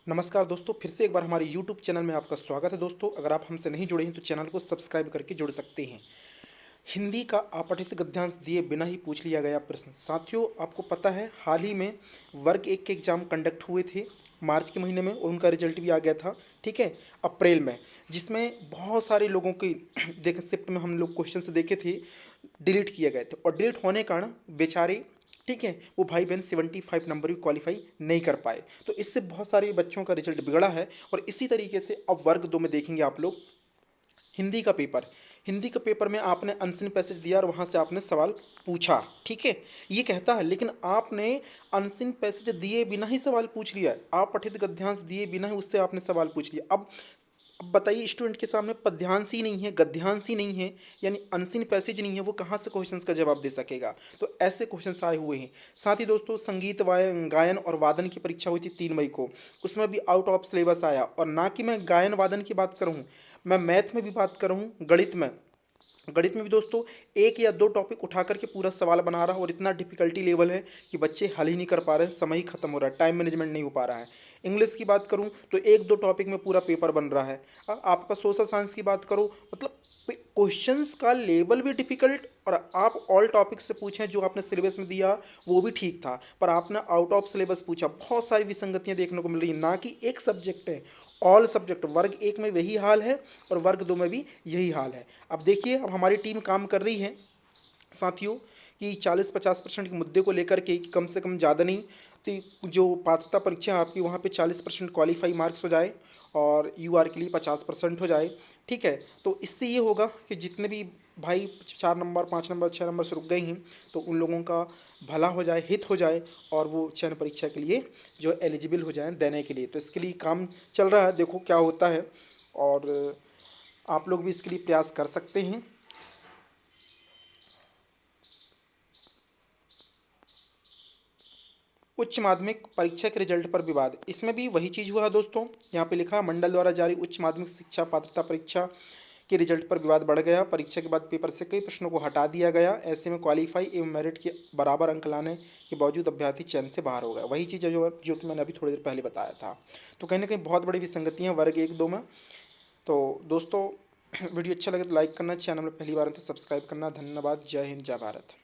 नमस्कार दोस्तों, फिर से एक बार हमारे YouTube चैनल में आपका स्वागत है दोस्तों। अगर आप हमसे नहीं जुड़े हैं तो चैनल को सब्सक्राइब करके जुड़ सकते हैं। हिंदी का अपठित गद्यांश दिए बिना ही पूछ लिया गया प्रश्न। साथियों, आपको पता है हाल ही में वर्ग एक के एग्जाम कंडक्ट हुए थे मार्च के महीने में, और उनका रिजल्ट भी आ गया था, ठीक है, अप्रैल में। जिसमें बहुत सारे लोगों की देख शिफ्ट में हम लोग क्वेश्चन देखे थे, डिलीट किए गए थे, और डिलीट होने के कारण बेचारे, ठीक है, वो भाई बहन 75 नंबर भी क्वालिफाई नहीं कर पाए। तो इससे बहुत सारे बच्चों का रिजल्ट बिगड़ा है। और इसी तरीके से अब वर्ग दो में देखेंगे आप लोग हिंदी का पेपर। हिंदी के पेपर में आपने अनसीन पैसेज दिया और वहाँ से आपने सवाल पूछा, ठीक है, ये कहता है, लेकिन आपने अनसीन पैसेज दिए बिना ही सवाल पूछ लिया है, आप पठित गद्यांश दिए बिना ही उससे आपने सवाल पूछ लिया। अब बताइए, स्टूडेंट के सामने पद्यांश ही नहीं है, गद्यांश ही नहीं है, यानी अनसीन पैसेज नहीं है, वो कहाँ से क्वेश्चंस का जवाब दे सकेगा। तो ऐसे क्वेश्चंस आए हुए हैं। साथ ही दोस्तों, संगीत गायन और वादन की परीक्षा हुई थी 3 मई को, उसमें भी आउट ऑफ सिलेबस आया। और ना कि मैं गायन वादन की बात करूँ, मैं मैथ में भी बात करूँ, गणित में भी दोस्तों एक या दो टॉपिक उठा करके पूरा सवाल बना रहा है, और इतना डिफिकल्टी लेवल है कि बच्चे हल ही नहीं कर पा रहे हैं, समय ही खत्म हो रहा है, टाइम मैनेजमेंट नहीं हो पा रहा है। इंग्लिश की बात करूं तो एक दो टॉपिक में पूरा पेपर बन रहा है। आपका सोशल साइंस की बात करो, मतलब क्वेश्चंस का लेवल भी डिफिकल्ट, और आप ऑल टॉपिक से पूछें जो आपने सिलेबस में दिया वो भी ठीक था, पर आपने आउट ऑफ सिलेबस पूछा। बहुत सारी विसंगतियां देखने को मिल रही है, ना कि एक सब्जेक्ट है, ऑल सब्जेक्ट। वर्ग एक में वही हाल है और वर्ग दो में भी यही हाल है। अब देखिए, अब हमारी टीम काम कर रही है साथियों, कि 40-50% के मुद्दे को लेकर के, कि कम से कम ज़्यादा नहीं, तो जो पात्रता परीक्षा है आपकी, वहाँ पे 40% क्वालिफाई मार्क्स हो जाए, और यूआर के लिए 50% हो जाए, ठीक है। तो इससे ये होगा कि जितने भी भाई 4 नंबर, 5 नंबर, 6 नंबर से रुक गए हैं, तो उन लोगों का भला हो जाए, हित हो जाए, और वो चयन परीक्षा के लिए जो एलिजिबल हो जाए देने के लिए। तो इसके लिए काम चल रहा है, देखो क्या होता है। और आप लोग भी इसके लिए प्रयास कर सकते हैं। उच्च माध्यमिक परीक्षा के रिजल्ट पर विवाद, इसमें भी वही चीज़ हुआ है दोस्तों। यहाँ पे लिखा, मंडल द्वारा जारी उच्च माध्यमिक शिक्षा पात्रता परीक्षा के रिजल्ट पर विवाद बढ़ गया। परीक्षा के बाद पेपर से कई प्रश्नों को हटा दिया गया। ऐसे में क्वालिफाई एवं मेरिट के बराबर अंक लाने के बावजूद अभ्यर्थी चयन से बाहर हो गया। वही चीज़ है जो कि मैंने अभी थोड़ी देर पहले बताया था। तो कहीं ना कहीं बहुत बड़ी विसंगतियाँ वर्ग एक दो में। तो दोस्तों, वीडियो अच्छा लगे तो लाइक करना, चैनल में पहली बार है तो सब्सक्राइब करना। धन्यवाद। जय हिंद, जय भारत।